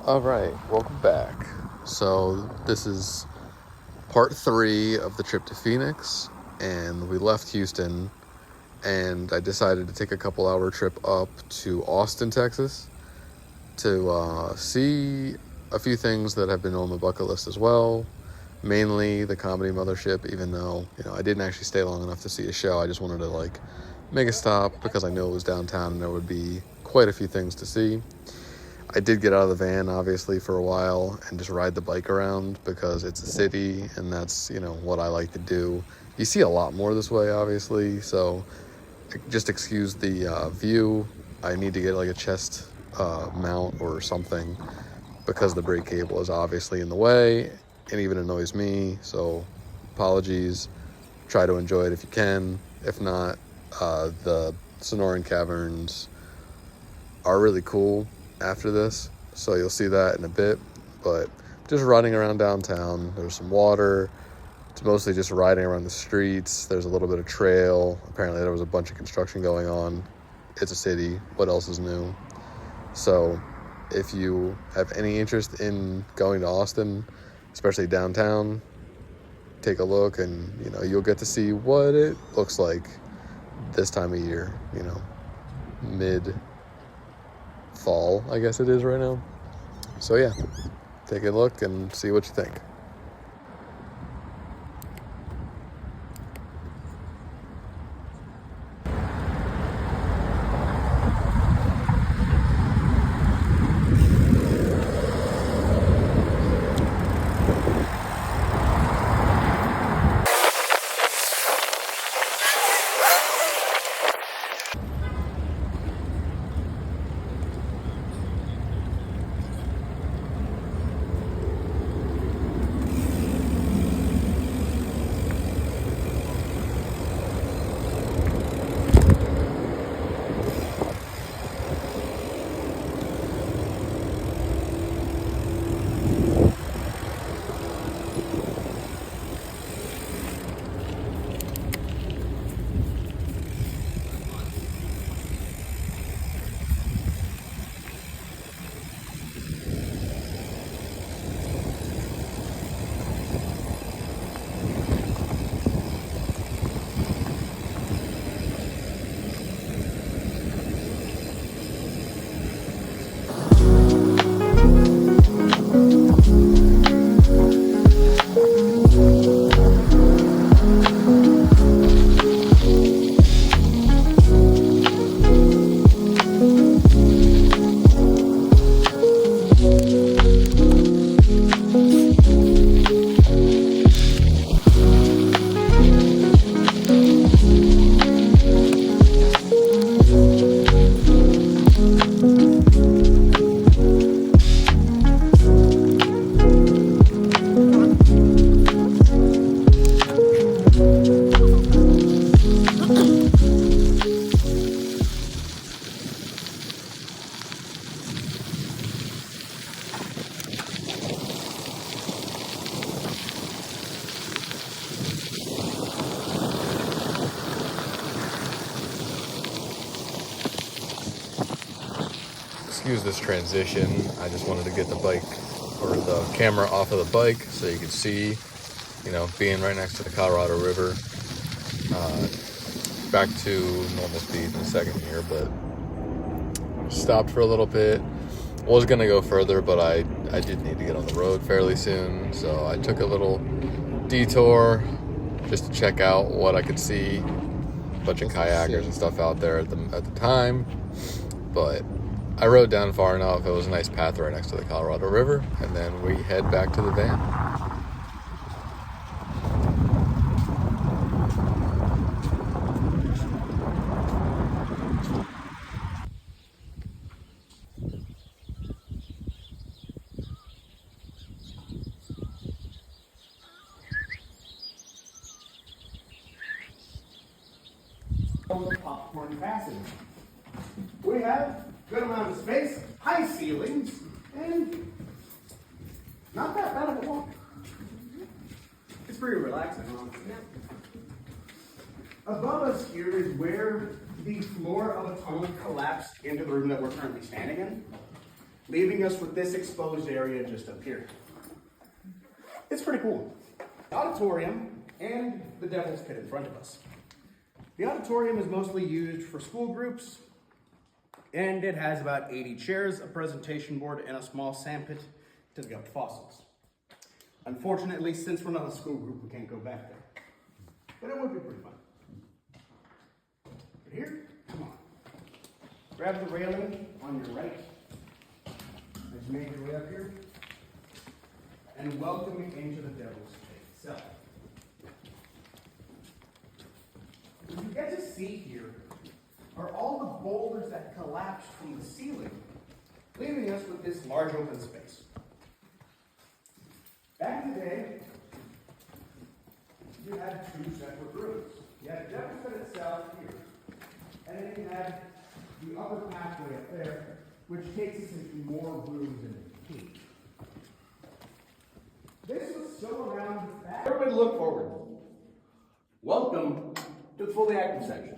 All right, welcome back. So this is part 3 of the trip to Phoenix, and we left Houston, and I decided to take a couple hour trip up to Austin, Texas, to see a few things that have been on the bucket list as well. Mainly the Comedy Mothership, even though I didn't actually stay long enough to see a show. I just wanted to make a stop because I knew it was downtown and there would be quite a few things to see. I did get out of the van, obviously, for a while and just ride the bike around because it's a city and that's, what I like to do. You see a lot more this way, obviously, so just excuse the view. I need to get a chest mount or something because the brake cable is obviously in the way and even annoys me, so apologies. Try to enjoy it if you can. If not, the Sonoran caverns are really cool after this, so you'll see that in a bit. But just riding around downtown, there's some water. It's mostly just riding around the streets. There's a little bit of trail. Apparently there was a bunch of construction going on. It's a city. What else is new? So if you have any interest in going to Austin, especially downtown, take a look and you'll get to see what it looks like this time of year, mid fall, I guess it is right now. So yeah, take a look and see what you think. Excuse this transition. I just wanted to get the bike or the camera off of the bike so you could see, being right next to the Colorado River. Back to normal speed in a second here, but stopped for a little bit. Was going to go further, but I did need to get on the road fairly soon, so I took a little detour just to check out what I could see. A bunch of kayakers and stuff out there at the time, but I rode down far enough. It was a nice path right next to the Colorado River, and then we head back to the van. Popcorn fastening. We have good amount of space, high ceilings, and not that bad of a walk. It's pretty relaxing, honestly. Above us here is where the floor of a tunnel collapsed into the room that we're currently standing in. leaving us with this exposed area just up here. It's pretty cool. The auditorium and the Devil's Pit in front of us. The auditorium is mostly used for school groups, and it has about 80 chairs, a presentation board, and a small sandpit to dig up fossils. Unfortunately, since we're not a school group, we can't go back there. But it would be pretty fun. But here, come on. Grab the railing on your right. As you make your way up here. And welcome you into the Devil's Pit itself. What you get to see here are all the boulders that collapsed from the ceiling, leaving us with this large open space. Back in the day, you had two separate rooms. You had the Devil's Pit itself here, and then you had the upper pathway up there, which takes us into more rooms in the cave. This was still around the back. Everybody look forward. Welcome to the fully active section.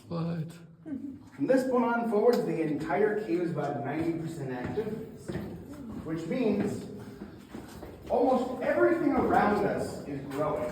What? From this point on forward, the entire cave is about 90% active, which means almost everything around us is growing.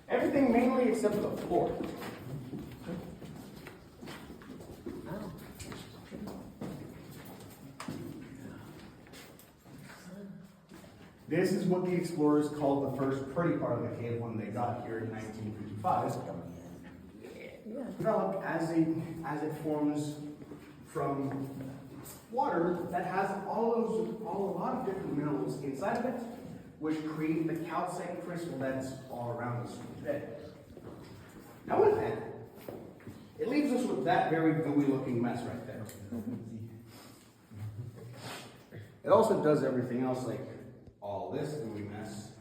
Everything mainly except for the floor. This is what the explorers called the first pretty part of the cave when they got here in 1955. Developed as it forms from water that has a lot of different minerals inside of it, which create the calcite crystal that's all around us today. Now with that, it leaves us with that very gooey looking mess right there. It also does everything else, like all this gooey mess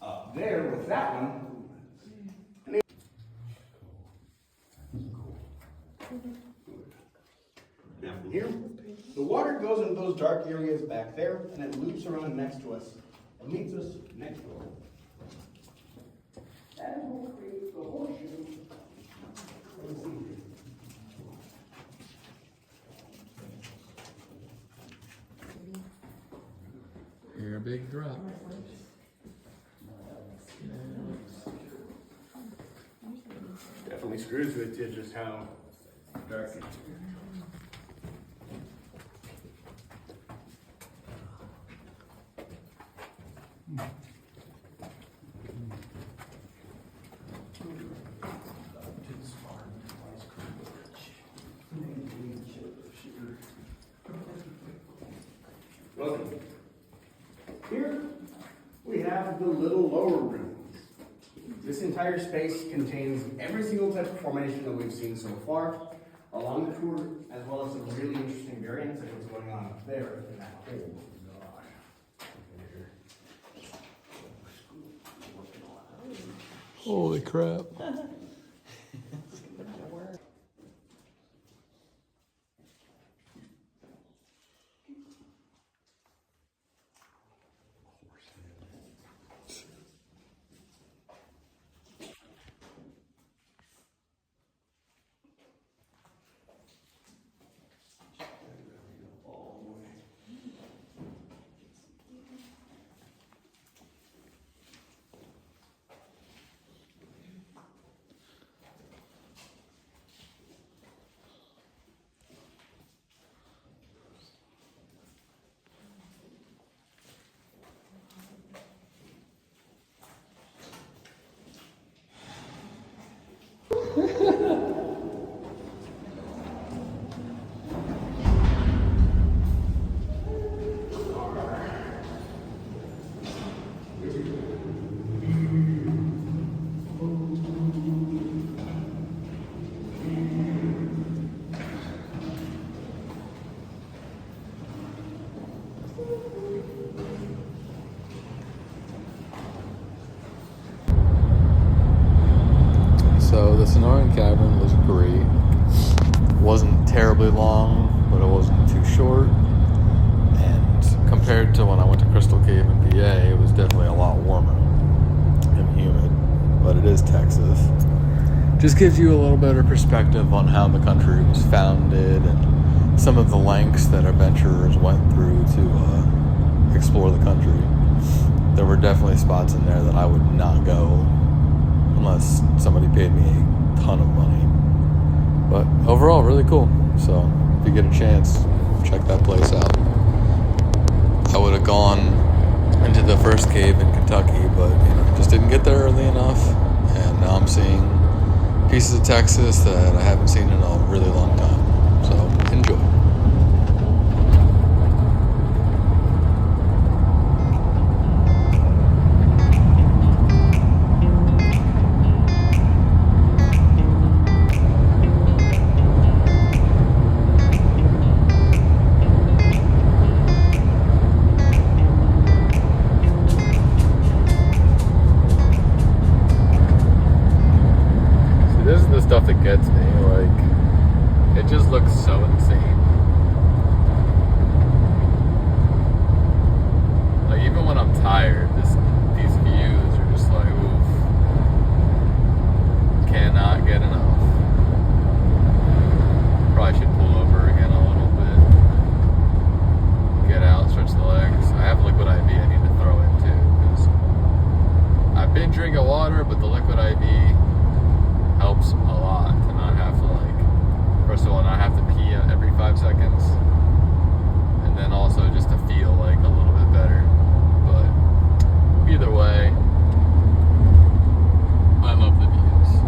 up there with that one. Now from here, the water goes into those dark areas back there, and it loops around next to us and meets us next door. That will create the horseshoe. Here, a big drop. Definitely screws with you just how dark it is. Welcome. Here we have the little lower room. This entire space contains every single type of formation that we've seen so far along the tour, as well as some really interesting variants of what's going on up there in that hole. Holy crap. So the Sonora cavern was great. Wasn't terribly long, but it wasn't too short. And compared to when I went to Crystal Cave in PA, it was definitely a lot warmer and humid. But it is Texas. Just gives you a little better perspective on how the country was founded and some of the lengths that adventurers went through to explore the country. There were definitely spots in there that I would not go unless somebody paid me a ton of money. But overall, really cool. So if you get a chance, check that place out. I would have gone into the first cave in Kentucky, but just didn't get there early enough. And now I'm seeing pieces of Texas that I haven't seen in a really long time. So enjoy. This is the stuff that gets me, like, it just looks so insane. Like, even when I'm tired, these views are just like, oof. Cannot get enough. Probably should pull over again a little bit. Get out, stretch the legs. I have liquid IV I need to throw in too, because I've been drinking water, but the liquid IV helps a lot to not have to, like, first of all, not have to pee every 5 seconds, and then also just to feel like a little bit better. But either way, I love the views.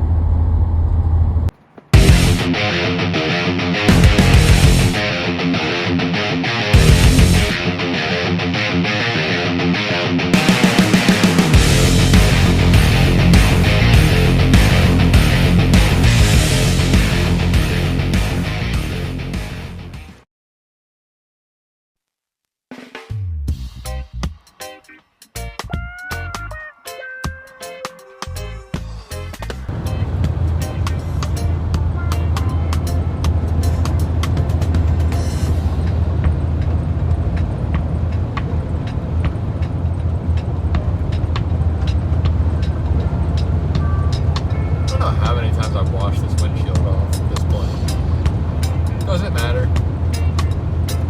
How many times I've washed this windshield off at this point. Doesn't matter.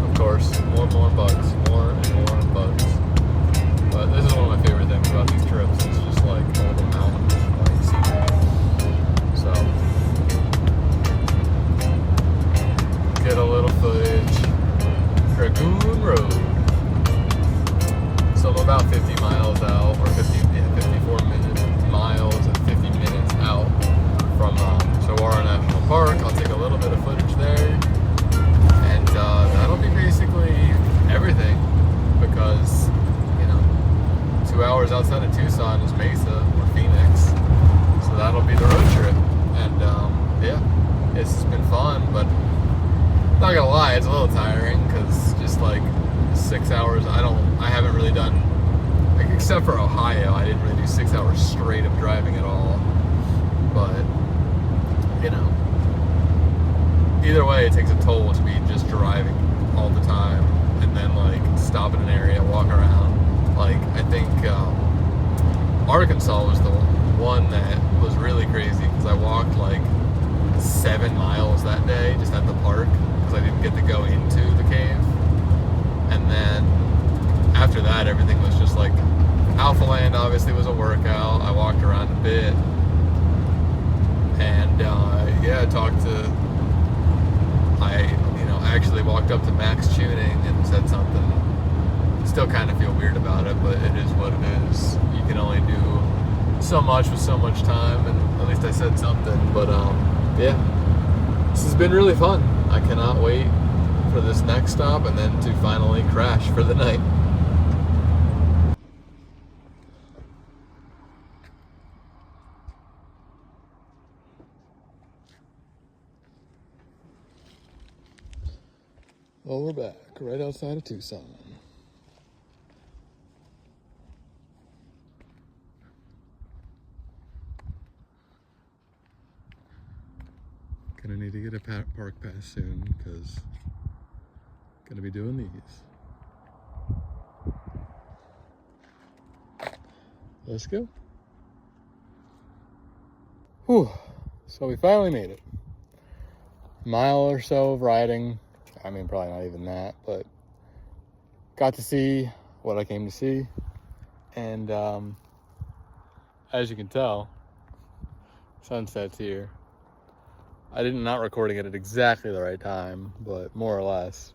Of course, more and more bugs. More and more bugs. But this is one of my favorite things about these trips. It's just like all the mountains and like scenery. So, get a little footage. Dragoon Road. So I'm about 50 miles out, or 54 miles and 50 minutes out from Saguaro National Park. I'll take a little bit of footage there, and that'll be basically everything, because 2 hours outside of Tucson is Mesa or Phoenix, so that'll be the road trip. And yeah, it's been fun, but not gonna lie, it's a little tiring, because just like 6 hours, I haven't really done, like, except for Ohio, I didn't really do 6 hours straight of driving at all. But either way, it takes a toll to be just driving all the time, and then like stop in an area, walk around. Like, I think Arkansas was the one that was really crazy, because I walked like 7 miles that day just at the park, because I didn't get to go into the cave. And then after that, everything was just like, Alpha Land obviously was a workout. I walked around a bit, and I talked to, I actually walked up to Max Tuning and said something. Still kind of feel weird about it, but it is what it is. You can only do so much with so much time, and at least I said something. But yeah, this has been really fun. I cannot wait for this next stop, and then to finally crash for the night. Well, we're back right outside of Tucson. Gonna need to get a park pass soon, because gonna be doing these. Let's go. Whew. So we finally made it. Mile or so of riding. I mean, probably not even that, but got to see what I came to see. And as you can tell, sunset's here. I didn't not recording it at exactly the right time, but more or less.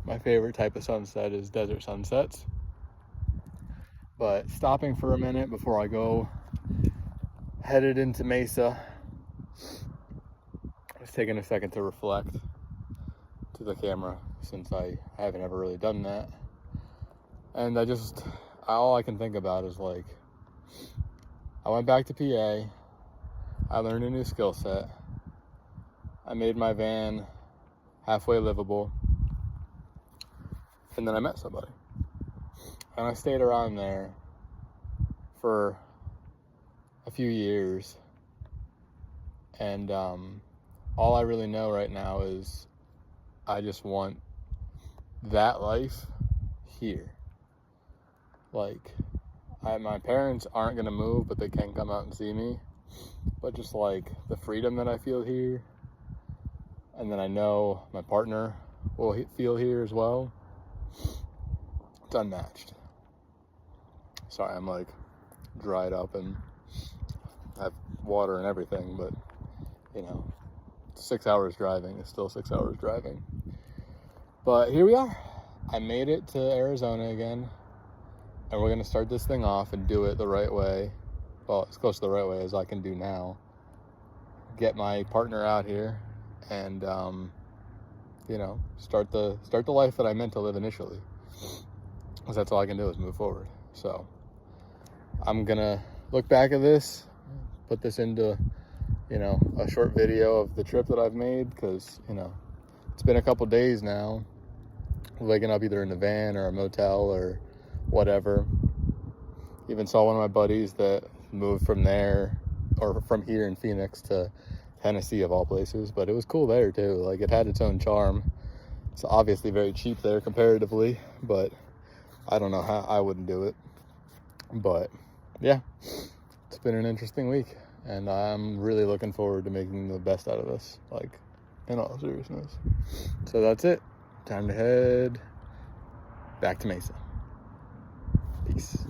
My favorite type of sunset is desert sunsets. But stopping for a minute before I go headed into Mesa, I was taking a second to reflect to the camera since I haven't ever really done that. And all I can think about is like, I went back to PA, I learned a new skill set, I made my van halfway livable, and then I met somebody. And I stayed around there for a few years. And all I really know right now is I just want that life here. Like, my parents aren't going to move, but they can come out and see me. But just like the freedom that I feel here, and then I know my partner will feel here as well, it's unmatched. Sorry, I'm like dried up and I have water and everything, but 6 hours driving is still 6 hours driving. But here we are. I made it to Arizona again, and we're gonna start this thing off and do it the right way. Well, as close to the right way as I can do now. Get my partner out here and start the life that I meant to live initially. Because that's all I can do is move forward. So I'm gonna look back at this, put this into a short video of the trip that I've made, because it's been a couple days now, waking up either in a van or a motel or whatever. Even saw one of my buddies that moved from there, or from here in Phoenix to Tennessee of all places, but it was cool there too. Like, it had its own charm. It's obviously very cheap there comparatively, but I don't know how I wouldn't do it. But yeah, it's been an interesting week, and I'm really looking forward to making the best out of this, like, in all seriousness. So that's it. Time to head back to Mesa. Peace.